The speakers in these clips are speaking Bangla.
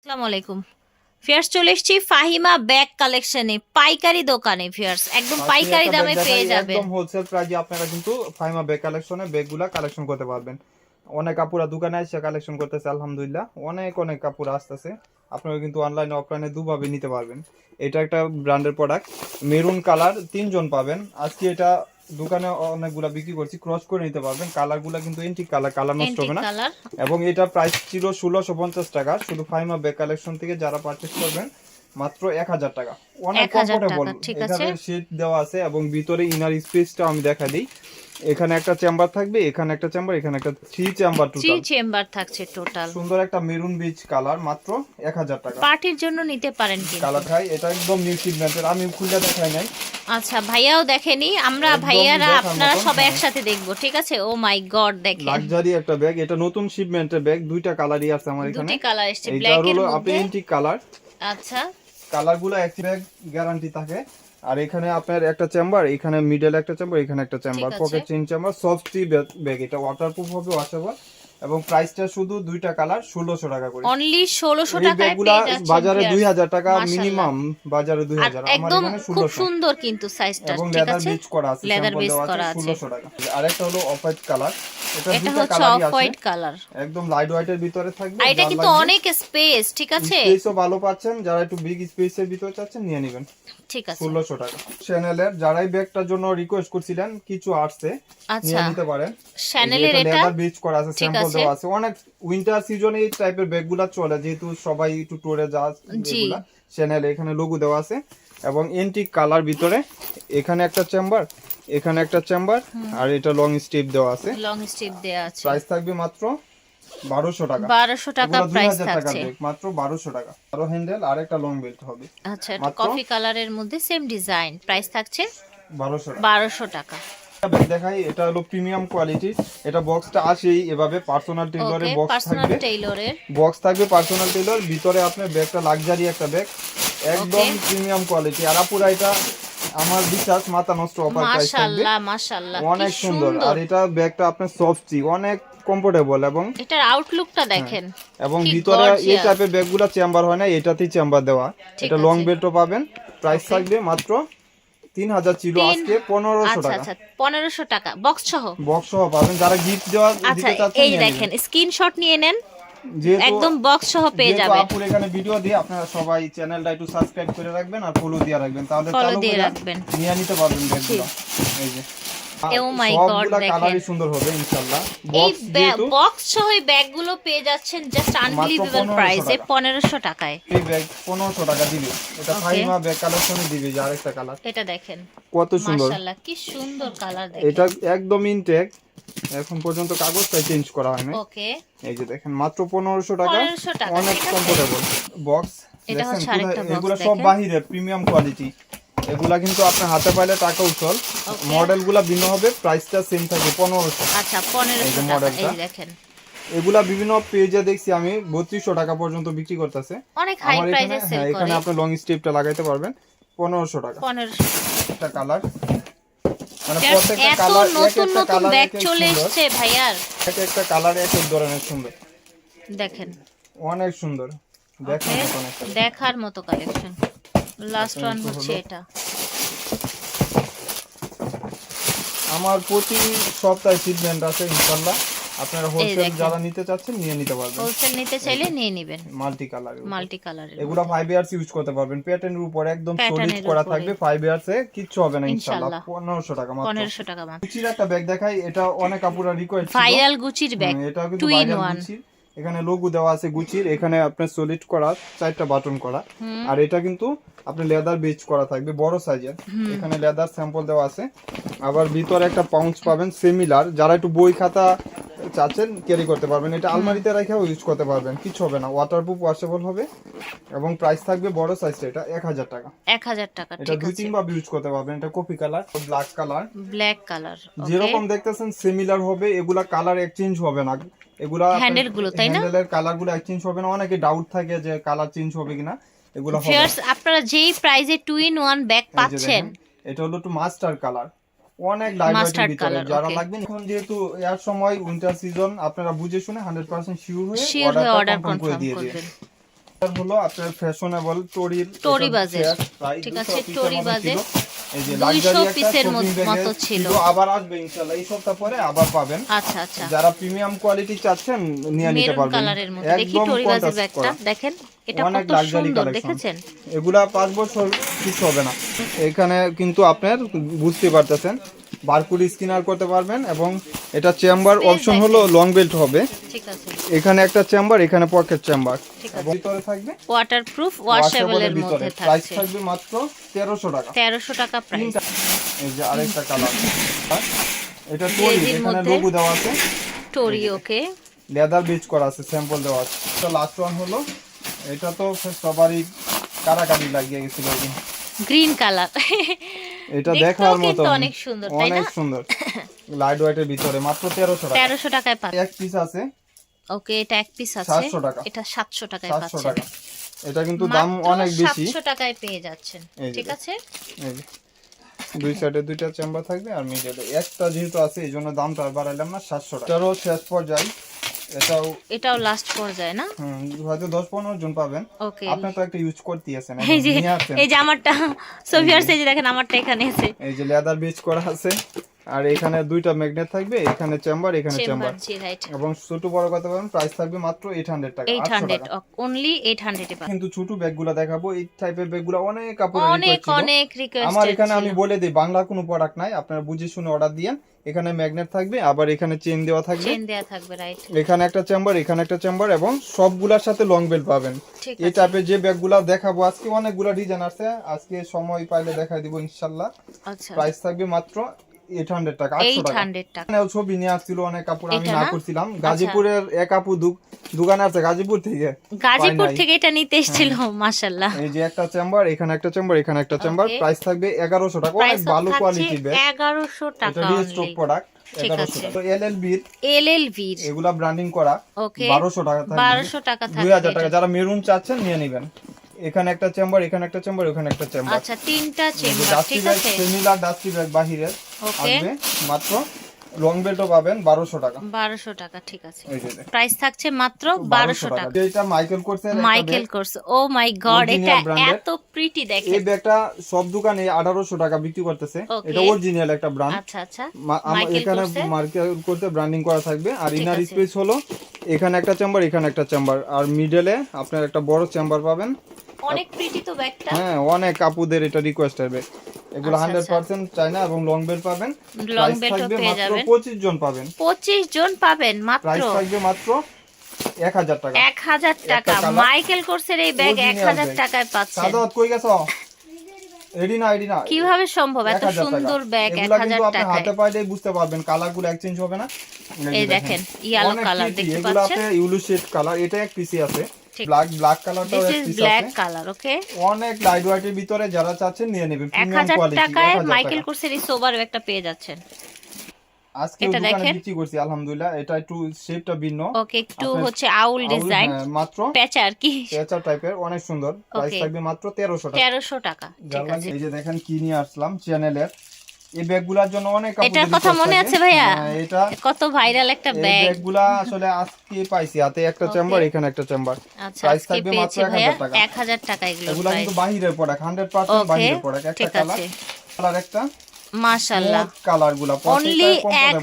আসসালামু আলাইকুম ভিউয়ার্স, চলে এসেছি ফাহিমা ব্যাগ কালেকশনে পাইকারি দোকানে। ভিউয়ার্স, একদম আজকে পাইকারি একটা ব্যাগ দামে পেয়ে দেখাই, যাবেন। একদম হোলসেল প্রাইজে আপনারা কিন্তু ফাইমা ব্যাগ কালেকশনে ব্যাগগুলা কালেকশন করতে পারবেন। অনেক কাপড়া দোকানে এসে কালেকশন করতেছে, আলহামদুলিল্লাহ অনেক অনেক কাপড় আসতেছে। আপনারা কিন্তু অনলাইনে অফলাইনে দুভাবে নিতে পারবেন। এটা একটা ব্র্যান্ডের প্রোডাক্ট, মেরুন কালার, 3জন পাবেন। আজকে এটা দোকানে অনেকগুলা বিক্রি করছি, ক্রস করে নিতে পারবেন। কালারগুলা কিন্তু এন্টিক কালার, কালার নষ্ট এন্টিক হবে না। কালার। এবং এটা প্রাইস ছিল 1650 টাকা। শুধু ফাইমা ব্যাগ কালেকশন থেকে যারা পারচেজ করবেন মাত্র 1000 টাকা। অনেক 1000 কমফোর্টেবল। টাকা, ঠিক আছে। এখানে শীট দেওয়া আছে এবং ভিতরে ইনার স্পেসটা আমি দেখা দিই। এখানে একটা চেম্বার থাকবে, এখানে একটা চেম্বার, এখানে একটা 3 চেম্বার 3 টোটাল। চেম্বার থাকছে টোটাল। সুন্দর একটা মেরুন বিচ কালার, মাত্র 1000 টাকা। পার্টির জন্য নিতে পারেন কিন্তু। কালার খাই, এটা একদম নিউ শিপমেন্টের, আমি খুলে দেখাই নাই। আচ্ছা, ভাইয়াও দেখেনি, আমরা একদম ভাইয়ারা দেখার আপনারা মতন, সবাই হ্যাঁ। একসাথে দেখবো, ঠিক আছে। ও মাই গড, দেখেন লাক্সারি একটা ব্যাগ, এটা নতুন শিপমেন্টের ব্যাগ, দুইটা কালারই আছে আমার এখানে। দুটি কালার এসেছে, এইটা ব্ল্যাক এর হলো মধ্যে। Authentic colour. আচ্ছা, কালারগুলো এক ব্যাগ গ্যারান্টি থাকে। আর এখানে আপনার একটা চেম্বার, এখানে মিডল একটা চেম্বার, এখানে একটা চেম্বার, আছে। পকেট চেইন চেম্বার, সফট টি ব্যাগ। এটা ওয়াটারপ্রুফ হবে, ওয়াশেবল। এবং প্রাইসটা শুধু দুইটা কালার 1600 টাকা করে। অনলি 1600 এই টাকায় ব্যাগগুলা পেয়ে যাচ্ছেন বাজারে ভিউয়ার্স। 2000 টাকা মাশাআল্লাহ। মিনিমাম, বাজারে আর 2000, আমার একদম এখানে খুব 1600। সুন্দর কিন্তু সাইজটা, এবং ঠিক লেদার আছে। বেজ করা আছে, লেদার স্যাম্পল বেজ দেওয়া করা আছে, আছে। 1600 টাকা। আরেকটা হলো অফ হোয়াইট কালার, এটা এটা দুটো হচ্ছে কালারই অফ আছে। White colour. একদম লাইট হোয়াইটের ভিতরে থাকবে। আর এটা যার কিন্তু লাগবে অনেক স্পেস, ঠিক আছে। স্পেসও ভালো পাচ্ছেন, যারা একটু বিগ স্পেসের ভিতরে চাচ্ছেন নিয়ে নেবেন। ঠিক আছে। 1600 টাকা। চ্যানেলের যারাই ব্যাগটার জন্য রিকোয়েস্ট করছিলেন, কিছু আসছে, আচ্ছা, নিয়ে নিতে পারেন। শ্যানেলের এটা লেদার বেজ করা আছে, ঠিক স্যাম্পল আছে। দেওয়া আছে। অনেক উইন্টার সিজনে এই টাইপের ব্যাগগুলা চলে, যেহেতু সবাই একটু টুরে যায় জি। এগুলা। চ্যানেল এখানে লোগো দেওয়া আছে এবং এন্টিক কালার ভিতরে। এখানে একটা চেম্বার, এখানে একটা চেম্বার, আর এটা লং স্ট্রিপ দেওয়া আছে। লং স্ট্রিপ দেয়া আছে। প্রাইস থাকবে মাত্র 1200 টাকা। 1200 টাকা এগুলো প্রাইস 2000 টাকার থাকছে। ব্যাগ, মাত্র 1200 টাকা। আরো হ্যান্ডেল আর একটা লং বেল্ট হবে, আচ্ছা, এটা মাত্র কফি কালারের মধ্যে সেম ডিজাইন, প্রাইস থাকছে 1200 টাকা। 1200 টাকা। ব্যাগ দেখাই, এটা হলো প্রিমিয়াম কোয়ালিটি। এটা বক্সটা আসেই এভাবে পার্সোনাল টেইলরের ওকে, বক্স পার্সোনাল থাকবে। টেইলরের বক্স থাকবে পার্সোনাল টেইলর, ভিতরে আপনার ব্যাগটা লাক্সারি একটা ব্যাগ, একদম ওকে। Premium quality. আর আপুরা এটা আমার বিশ্বাস মাথা নষ্ট অফার প্রাইস থাকবে। মাশাআল্লাহ মাশাআল্লাহ, কি অনেক সুন্দর। সুন্দর। আর এটা ব্যাগটা আপনার সফটি, অনেক কমফোর্টেবল। এবং এটার আউটলুকটা দেখেন। এবং কি ভিতরে এই গর্জিয়াস। টাইপের ব্যাগগুলো চেম্বার হয় না, এটাতেই চেম্বার দেওয়া। ঠিক এটা লং আছে। বেল্টও পাবেন। Price Okay. থাকবে মাত্র 3000, ছিল আজকে 1500 আচ্ছা টাকা। আচ্ছা, 1500 টাকা বক্স সহ। বক্স সহ পাবেন, যারা গিফট দেওয়া আচ্ছা, দিতে চাচ্ছেন এই নিয়ে দেখেন, নেবেন। স্ক্রিনশট নিয়ে নেন, যেহেতু একদম বক্স সহ পেয়ে যেহেতু যাবেন। আপুর এখানে ভিডিও দিয়ে, আপনারা সবাই চ্যানেলটা একটু সাবস্ক্রাইব করে রাখবেন আর ফলো দিয়ে রাখবেন, তাহলে ফলো চালু দিয়ে করে রাখবেন। নিয়ে নিতে পারবেন ব্যাগগুলো। এই যে Oh my God, সবগুলা দেখেন। কালারই সুন্দর হবে ইনশাআল্লাহ। এই বক্স যেহেতু বক্স সহ এই ব্যাগগুলো পেয়ে যাচ্ছেন জাস্ট আনবিলিভেবল 1500 প্রাইসে, টাকা। 1500 টাকায়। এই ব্যাগ 1500 টাকা দিবে। এটা Okay. ফাইমা ব্যাগ কালেকশনে দিবে, যে আরেকটা কালার এটা দেখেন, কত সুন্দর। মাশাআল্লাহ কি সুন্দর কালার এটা দেখেন। একদম ইনটেক, এখন পর্যন্ত কাগজটা চেঞ্জ করা হয়নি। ওকে, এই যে দেখেন, মাত্র 1500 টাকা। 1500 টাকা, অনেক ঠিক আছে। Comfortable box. এটা দেখেন হচ্ছে আরেকটা box, এগুলো সব দেখেন। বাহিরের প্রিমিয়াম কোয়ালিটি। এগুলা কিন্তু আপনার হাতে পাইলে টাকা উঠল। Okay. মডেলগুলা ভিন্ন হবে, প্রাইসটা সেম থাকে 1500। আচ্ছা, এই 1500 যে টাকা। মডেলটা। এই দেখেন, এগুলা বিভিন্ন পেজে দেখছি আমি 3200 টাকা পর্যন্ত বিক্রি করতেছে। অনেক হাই আমার এখানে, প্রাইসে সেল হ্যাঁ, এখানে করে। আপনি লং স্ট্রিপটা লাগাইতে পারবেন 1500 টাকা। 1500 একটা কালার, মানে Just প্রত্যেকটা এত কালার, নতুন একটা নতুন কালার ব্যাগ এক এক চলে সুন্দর। এসেছে ভাইয়ার, এক একটা কালার এক এক ধরনের সুন্দর, দেখেন। অনেক সুন্দর। দেখেন Okay, এখন একটা দেখার মতো কালেকশন। লাস্ট আচ্ছা, ওয়ান এটা হচ্ছে হলো। এটা। আমার প্রতি সপ্তাহে শিপমেন্ট আছে ইনশাআল্লাহ। আপনারা হোলসেল দেখেন। যারা নিতে চাচ্ছেন নিয়ে নিতে পারবেন। হোলসেল নিতে চাইলে নিয়ে নেবেন। মাল্টি কালার, মাল্টি কালারের এগুলা 5 ইয়ার্স ইউজ করতে পারবেন। প্যাটার্নের উপর একদম সলিড প্যাটার্নের করা উপরে। থাকবে, 5 ইয়ার্সে কিচ্ছু হবে না ইনশাআল্লাহ। ইনশাআল্লাহ। 1500 টাকা মাত্র। 1500 টাকা মাত্র। গুচির একটা ব্যাগ দেখাই, এটা অনেক আপুরা রিকোয়েস্ট ছিল। ভাইরাল গুচির ব্যাগ, এটা কিন্তু 2 in ভাইরাল 1। গুচির। এখানে লোগো দেওয়া আছে গুচির, এখানে আপনার সলিড করা 4টা বাটন করা। আর এটা কিন্তু আপনি লেদার বেজ করা থাকবে, বড় সাইজের। এখানে লেদার স্যাম্পল দেওয়া আছে। আবার ভিতরে একটা পাউচ পাবেন সিমিলার, যারা একটু বই খাতা চাচ্ছেন ক্যারি করতে পারবেন। এটা আলমারিতে রেখেও ইউজ করতে পারবেন, কিছু হবে না, ওয়াটারপ্রুফ, ওয়াশেবল হবে। এবং প্রাইস থাকবে বড় সাইজটা, এটা 1000 টাকা। 1000 টাকা, এটা ঠিক দুই আছে। তিন ভাবে ইউজ করতে পারবেন। এটা coffee colour, black colour, black colour. যেরকম দেখতেছেন সিমিলার হবে। এগুলা কালার এক্সচেঞ্জ হবে না, এগুলা হ্যান্ডেল গুলো, তাই না? হ্যান্ডেলের কালার গুলো এক্সচেঞ্জ হবে না। অনেকে ডাউট থাকে যে কালার চেঞ্জ হবে কিনা, এগুলো হবে না। ভিউয়ার্স, আপনারা যেই প্রাইসে 2 in 1 ব্যাগ এই যে পাচ্ছেন, দেখেন, এটা হলো একটু মাস্টার কালার, অনেক লাইট Mustard ভিতরে। color, যারা okay. লাগবে এখন, যেহেতু এর সময় উইন্টার সিজন, আপনারা বুঝে শুনে 100% শিওর হয়ে শিওর হয়ে অর্ডার কনফার্ম করে কনফার্ম দিয়ে দিন। করবেন। আর হলো আপনার ফ্যাশনেবল টরি বাজের, ঠিক আছে, টরি বাজের 200 পিসের মতো ছিল। আবার আসবে ইনশাআল্লাহ এই সপ্তাহ পরে আবার পাবেন। আচ্ছা আচ্ছা, যারা প্রিমিয়াম কোয়ালিটি চাচ্ছেন নিয়ে নিতে মেরুন পারবেন। কালারের মধ্যে দেখি টরি বাজের ব্যাগটা দেখেন, এটা অনেক কত লাক্সারি সুন্দর কালেকশন। দেখেছেন। এগুলা 5 বছর কিছু হবে না। এখানে কিন্তু আপনার বুঝতে পারতেছেন বারকোড স্ক্যানার করতে পারবেন এবং এটা চেম্বার Space অপশন হলো লং বেল্ট হবে। ঠিক আছে, এখানে একটা চেম্বার, এখানে পকেট চেম্বার, ঠিক আছে। ভিতরে থাকবে ওয়াটারপ্রুফ ওয়াশেবলের মধ্যে প্রাইস থাকছে। থাকবে মাত্র 1300 টাকা। 1300 টাকা প্রাইস। এই যে আরেকটা কালার, এটা টরি, গ্লেজির এখানে মধ্যে লোগো দেওয়া আছে, টরি, ওকে। লেদার বেজ করা আছে, স্যাম্পল দেওয়া আছে। তো লাস্ট ওয়ান হলো, এটা তো সবারই কারাকারি লাগিয়ে গেছিল একদিন। গ্রিন কালার, এটা দেখার মতো কিন্তু অনেক সুন্দর, তাই না? অনেক সুন্দর, লাইট ওয়েটের ভিতরে মাত্র 1300 টাকা। 1300 টাকায় পাচ্ছেন। এক পিস আছে, ওকে, এটা এক পিস আছে, 700 টাকা। এটা 700 টাকায় 700 পাচ্ছেন। টাকা। এটা কিন্তু দাম মাত্র অনেক বেশি। 700 টাকায় পেয়ে যাচ্ছেন, এই যে ঠিক আছে। এই যে দুই সাইডে দুইটা চেম্বার থাকবে আর মিডলে একটা যেহেতু আছে এই জন্য দামটা আর বাড়াইলাম না, 700 টাকা। এটারও শেষ পর্যায়ে, এটাও লাস্ট পর্যায়ে না? হয়তো 10-15 জন পাবেন। ওকে, আপনি তো একটা ইউজ করতে আছেন, এই যে এই যে আমারটা সোভিয়ার এই যে দেখেন আমারটা এখানে আছে, এই যে লেদার বেজ করা আছে আর এখানে দুইটা ম্যাগনেট থাকবে, এখানে চেম্বার, এখানে চেম্বার জি রাইট। এবং ছোট বড় করতে পারবেন। প্রাইস থাকবে মাত্র 800 টাকা। 800 অনলি 800 এ পাবেন। কিন্তু ছোট ব্যাগগুলো দেখাবো, এই টাইপের ব্যাগগুলো অনেক কাপড়ের অনেক রিকোয়েস্ট ছিল। অনেক রিকোয়েস্ট আমার এখানে আমি বলে দিই বাংলা কোনো প্রোডাক্ট নাই, আপনারা বুঝে শুনে অর্ডার দিয়েন। এখানে ম্যাগনেট থাকবে, আবার এখানে চেন দেওয়া থাকবে, চেন দেয়া থাকবে, রাইট। এখানে একটা চেম্বার, এখানে একটা চেম্বার এবং সবগুলোর সাথে লং বেল্ট পাবেন। ঠিক এই আছে, টাইপের যে ব্যাগগুলো দেখাবো আজকে, অনেকগুলো ডিজাইন আছে, আজকে সময় পাইলে দেখাই দিব ইনশাআল্লাহ। আচ্ছা, প্রাইস থাকবে মাত্র 800 টাকা, 800 টাকা। 800 টাকা। এখানেও ছবি নিয়ে আসছিল অনেক কাপড়, আমি এটা না না? করছিলাম। গাজীপুরের এক আপু দোকান আছে গাজীপুর থেকে, গাজীপুর পাই নাই। থেকে এটা নিতে এসেছিল, মাশাআল্লাহ। এই যে একটা চেম্বার, এখানে একটা চেম্বার, এখানে একটা চেম্বার। Okay. প্রাইস থাকবে 1100 টাকা, অনেক প্রাইস ভালো কোয়ালিটি ব্যাগ। 1100 এটা টাকা রিস্টক অনলি। প্রোডাক্ট, ঠিক 1100 আছে। টাকা। তো এলএলবির এলএলভি এগুলা ব্র্যান্ডিং করা, ওকে, 1200 টাকা থাকবে, 1200 টাকা থাকবে 2000 টাকা। এটা। যারা মেরুন চাচ্ছেন নিয়ে নেবেন। এখানে একটা চেম্বার, এখানে একটা চেম্বার, ওখানে একটা চেম্বার। আচ্ছা, তিনটা চেম্বার, ডাস্টি ঠিক ব্যাগ, আছে। সেমিলার ডাস্টি ব্যাগ বাহিরের ওকে, আসবে মাত্র। লং বেল্টও পাবেন 1200 টাকা। 1200 টাকা, ঠিক আছে। এই যে দেখেন, প্রাইস থাকছে মাত্র 1200 টাকা। এটা মাইকেল কোর্সের একটা মাইকেল ব্যাগ। কোর্স, ও মাই গড, এটা Original brand এর। এত প্রিটি এই দেখেন। ব্যাগটা সব দোকানে 1800 টাকা বিক্রি করতেছে। Okay. এটা অরিজিনাল একটা ব্র্যান্ড। আচ্ছা আচ্ছা, এখানে মার্কেট করতে ব্র্যান্ডিং করা থাকবে। আর ঠিক ইনার আছে। স্পেস হলো এখানে একটা চেম্বার, এখানে একটা চেম্বার, আর মিডলে আপনার একটা বড় চেম্বার পাবেন। অনেক প্রিটি তো ব্যাগটা। হ্যাঁ, অনেক আপুদের এটা রিকোয়েস্টের ব্যাগ। এগুলো আচ্ছা, 100% চায়না এবং লং বেল্ট পাবেন। লং প্রাইস বেল্টও থাকবে পেয়ে মাত্র যাবেন। 25 জন পাবেন। 25 জন পাবেন মাত্র। প্রাইস থাকবে মাত্র 1000 টাকা। 1000 টাকা। একটা colour। মাইকেল কোর্সের এই ব্যাগ Original 1000 bag। টাকায় পাচ্ছেন। সাদাত কই গেছো? এডি না। কিভাবে সম্ভব এত 1000 টাকা। সুন্দর ব্যাগ এগুলা কিন্তু 1000 আপনি টাকায়? হাতে পাইলেই বুঝতে পারবেন, কালারগুলো এক্সচেঞ্জ হবে না। এই দেখেন ইয়েলো অনেক কালার pretty, দেখতে এগুলাতে পাচ্ছেন। ইউলু শেড কালার, এটা এক পিসি আছে। ঠিক। ব্ল্যাক কালারটাও দিস এক ইজ পিস ব্ল্যাক আছে। কালার, ওকে। অনেক লাইট ওয়েটের ভিতরে যারা চাচ্ছেন নিয়ে নেবেন, প্রিমিয়াম 1000 কোয়ালিটি। টাকায় 1000 মাইকেল টাকা। কোর্সের এই সোবার ব্যাগটা পেয়ে যাচ্ছেন। আজকে এটা দোকানে দেখেন। বিক্রি করছি আলহামদুলিল্লাহ। এটা একটু শেপটা ভিন্ন। ওকে, একটু আপনার হচ্ছে আউল ডিজাইন, হ্যাঁ, মাত্র প্যাচা আর কি। পেঁচা টাইপের, অনেক সুন্দর। Price Okay. থাকবে মাত্র 1300 টাকা। 1300 টাকা, ঠিক যার আছে। লাগে এই যে দেখেন কি নিয়ে আসলাম চ্যানেলের এই ব্যাগগুলোর জন্য অনেক এটার আপুদের কথা request মনে থাকে। আছে ভাইয়া? হ্যাঁ, এটা কত ভাইরাল একটা এই ব্যাগ। ব্যাগগুলা আসলে আজকে পাইছি, হাতে একটা Okay. চেম্বার, এখানে একটা চেম্বার। আচ্ছা, প্রাইস আজকে থাকবে মাত্র পেয়েছে ভাইয়া 1000 টাকা। 1000 টাকা এগুলো এগুলা প্রাইস। কিন্তু বাহিরের প্রোডাক্ট, 100% ওকে, বাহিরের প্রোডাক্ট। একটা ঠিক কালার, আছে। কালার একটা মাশাআল্লাহ, কালারগুলা অনলি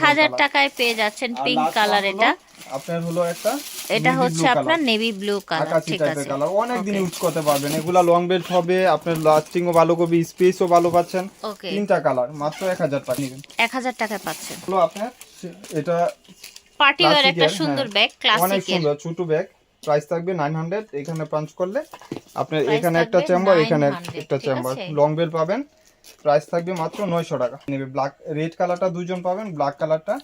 1000 টাকায় পেয়ে যাচ্ছেন পিঙ্ক কালার। এটা আপনার হলো একটা এটা navy হচ্ছে blue আপনার color, নেভি ব্লু কালার, আকাশি ঠিক টাইপের আছে। কালার। অনেক দিন Okay. ইউজ করতে পারবেন। এগুলা লং বেল্ট হবে, আপনার লাস্টিংও ভালো করবে, স্পেসও ভালো পাচ্ছেন। ওকে, তিনটা কালার, মাত্র 1000 টাকা নেবেন। 1000 টাকায় পাচ্ছেন। হলো আপনার এটা পার্টি ওয়্যার classic একটা এর, সুন্দর হ্যাঁ, ব্যাগ, অনেক ক্লাসিকের। সুন্দর ছোট ব্যাগ। প্রাইস থাকবে 900। এখানে পাঞ্চ করলে আপনার Price এখানে একটা থাকবে চেম্বার, এখানে 900, একটা ঠিক চেম্বার, আছে। লং বেল্ট পাবেন। প্রাইস থাকবে মাত্র 900 টাকা নেবে। ব্ল্যাক রেড কালারটা দুইজন পাবেন, ব্ল্যাক কালারটা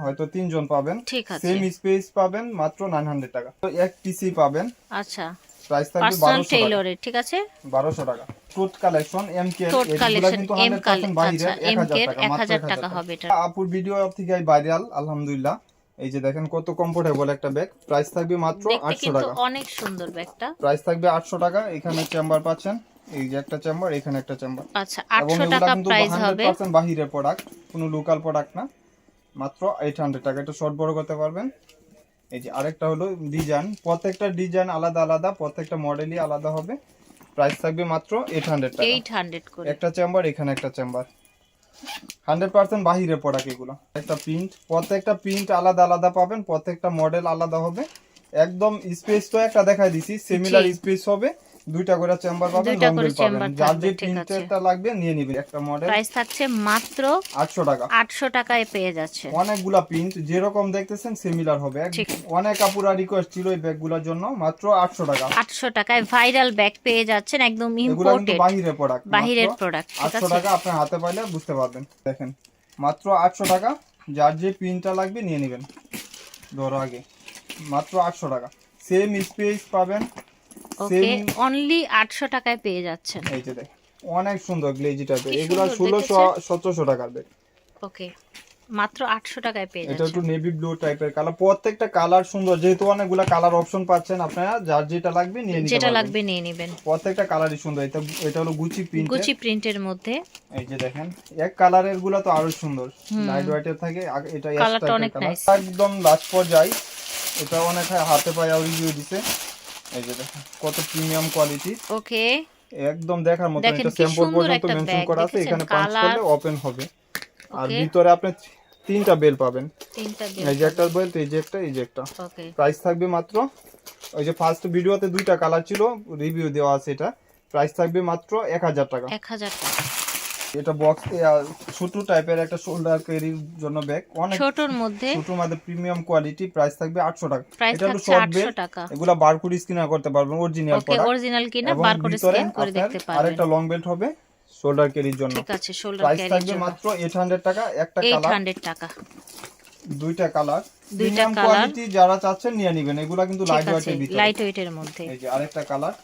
হয়তো তিনজন পাবেন। ঠিক আছে। সেম স্পেস পাবেন মাত্র 900 টাকা। তো এক পিসি পাবেন। আচ্ছা, প্রাইস থাকবে পার্সোনাল 1200 টাকা। টেইলরের, ঠিক আছে। 1200 টাকা। টোট কালেকশন এমকে, টোট এগুলা কালেকশন কিন্তু এম 100% বাইরে। আচ্ছা, এম 1000 কে টাকা, মাত্র 1000 টাকা 1000 টাকা হবে এটা। আপুর ভিডিও থেকে ভাইরাল আলহামদুলিল্লাহ। এই যে দেখেন কত কমফোর্টেবল একটা ব্যাগ। প্রাইস থাকবে মাত্র দেখতে 800 কিন্তু টাকা। অনেক সুন্দর ব্যাগটা। প্রাইস থাকবে 800 টাকা। এখানে চেম্বার পাচ্ছেন, এই যে একটা চেম্বার, এখানে একটা চেম্বার। আচ্ছা, এবং 800 এগুলা টাকা কিন্তু প্রাইস হবে। 100% বাহিরের প্রোডাক্ট, কোনো লোকাল প্রোডাক্ট না। মাত্র 800 টাকা। এটা শর্ট বড় করতে পারবেন। এই যে আরেকটা হলো ডিজাইন, প্রত্যেকটা ডিজাইন আলাদা আলাদা, প্রত্যেকটা মডেলই আলাদা হবে। প্রাইস থাকবে মাত্র 800 টাকা। 800 করে। একটা চেম্বার, এখানে একটা চেম্বার, 100% বাহিরে প্রোডাক্ট এগুলো। একটা প্রিন্ট, প্রত্যেকটা প্রিন্ট আলাদা আলাদা পাবেন, প্রত্যেকটা মডেল আলাদা হবে। একদম স্পেস তো একটা দেখাই দিছি, সিমিলার স্পেস হবে। দুইটা করে চেম্বার পাবেন, লং বেল পাবেন। যার যে প্রিন্টারটা লাগবে নিয়ে নেবেন। একটা মডেল প্রাইস থাকছে মাত্র 800 টাকা। 800 টাকায় পেয়ে যাচ্ছে। অনেকগুলা প্রিন্ট যেরকম দেখতেছেন সিমিলার হবে। অনেক আপুরা রিকোয়েস্ট ছিল এই ব্যাগগুলোর জন্য, মাত্র 800 টাকা। 800 টাকায় ভাইরাল ব্যাগ পেয়ে যাচ্ছেন, একদম এগুলো কিন্তু ইম্পোর্টেড বাহিরের প্রোডাক্ট, বাহিরের প্রোডাক্ট। 800 টাকা আপনার হাতে পাইলে বুঝতে পারবেন। দেখেন মাত্র 800 টাকা, যার যে প্রিন্টটা লাগবে নিয়ে নেবেন। ধরো আগে মাত্র 800 টাকা, সেম স্পেস পাবেন। ওকে, অনলি 800 টাকায় পেয়ে যাচ্ছেন। এই যে দেখেন অনেক সুন্দর গ্লেজি টাইপের, কি এগুলো সুন্দর 1600-1700 টাকার ব্যাগ। ওকে, মাত্র 800 টাকায় পেয়ে এটা যাচ্ছেন। একটু নেভি ব্লু টাইপের কালার, প্রত্যেকটা কালার সুন্দর। যেহেতু অনেকগুলা কালার অপশন পাচ্ছেন আপনারা, যার যেটা লাগবে নিয়ে নিতে যেটা পারবেন। লাগবে নিয়ে নেবেন। প্রত্যেকটা কালারই সুন্দর। এটা হলো গুচি প্রিন্ট, গুচি প্রিন্টের মধ্যে। এই যে দেখেন এক কালারের গুলা তো আরো সুন্দর, লাইট ওয়েটের থাকে। এটা কালারটা অনেক নাইস, একদম লাস্ট পর্যায়ে। এটা অনেক হাতে পায়ে রিভিউ দিছে। এই যে দেখেন কত প্রিমিয়াম কোয়ালিটি। ওকে, একদম দেখার মতো। দেখেন এটা কি স্যাম্পল সুন্দর পর্যন্ত একটা মেনশন ব্যাগ, করা আছে, দেখেছেন? এখানে পাঁচ কালার করলে ওপেন হবে। আর ওকে, ভিতরে আপনি তিনটা বেল পাবেন। তিনটা এই যে একটা বেল, এই যে একটা, এই যে একটা। ওকে, প্রাইস থাকবে মাত্র, ওই যে ফার্স্ট ভিডিওতে দুইটা কালার ছিল, রিভিউ দেওয়া আছে। এটা প্রাইস থাকবে মাত্র 1000 টাকা। 1000 টাকা। এটা বক্স ছোট টাইপের একটা শোল্ডার ক্যারির জন্য ব্যাগ, অনেক ছোটর মধ্যে, ছোটর মধ্যে প্রিমিয়াম কোয়ালিটি। প্রাইস থাকবে 800 টাকা। প্রাইস এটা হলো থাকছে শর্ট বেল, 800 টাকা। এগুলা বারকোড স্ক্যান করতে পারবেন, অরিজিনাল ওকে, প্রোডাক্ট। অরিজিনাল কিনা এবং বারকোড ভিতরে স্ক্যান করে দেখতে পারবেন। আরেকটা লং বেল্ট হবে শোল্ডার ক্যারির জন্য। ঠিক আছে, শোল্ডার প্রাইস ক্যারির থাকবে জন্য মাত্র 800 টাকা। একটা কালার, 800 টাকা। দুইটা কালার, দুইটা প্রিমিয়াম কালার, কোয়ালিটি। যারা চাচ্ছেন নিয়ে নেবেন, এগুলা কিন্তু ঠিক লাইট আছে, ওয়েটের ভিতরে। লাইট ওয়েটের মধ্যে। এই যে আরেকটা কালার,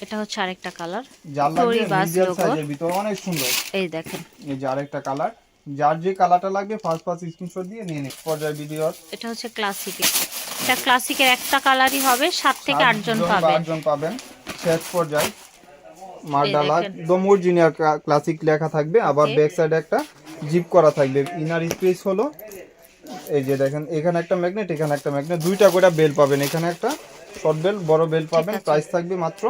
এটা হচ্ছে আরেকটা কালার, যার লাগবে ফ্লোরি বাস মিডিয়াম লোগো। সাইজের ভিতরে, অনেক সুন্দর। এই দেখেন, এই যে আরেকটা কালার, যার যে কালারটা লাগবে ফার্স্ট স্ক্রিনশট দিয়ে নিয়ে নিন। পর্যায় ভিডিও, এটা হচ্ছে ক্লাসিকের। এটা ক্লাসিকের একটা কালারই হবে, 7 থেকে 8 জন পাবেন। 8 জন পাবেন। শেষ পর্যায় মার্ডালা দেখেন। একদম অরিজিনাল ক্লাসিক লেখা থাকবে। আবার ব্যাক সাইডে একটা জিপ করা থাকবে। ইনার স্পেস হলো এই যে দেখেন, এখানে একটা ম্যাগনেট, এখানে একটা ম্যাগনেট, দুইটা করে বেল পাবেন। এখানে একটা শর্ট বেল, বড় বেল পাবেন। প্রাইস থাকবে মাত্র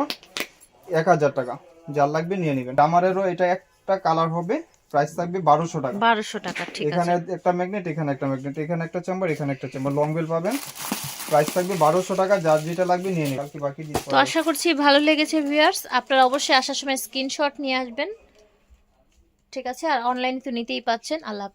1000 টাকা। যার লাগবে নিয়ে নেবেন। ডামারেরও এটা একটা কালার হবে, প্রাইস থাকবে 1200 টাকা। 1200 টাকা, ঠিক এখানে আছে। একটা ম্যাগনেট, এখানে একটা ম্যাগনেট, এখানে একটা চেম্বার, এখানে একটা চেম্বার, লং বেল পাবেন। প্রাইস থাকবে 1200 টাকা। যার যেটা লাগবে নিয়ে নিন। বাকি তো আশা করছি ভালো লেগেছে ভিউয়ার্স। আপনারা অবশ্যই আসার সময় স্ক্রিনশট নিয়ে আসবেন, ঠিক আছে? আর অনলাইনে তো নিতেই পাচ্ছেন। আল্লাহ।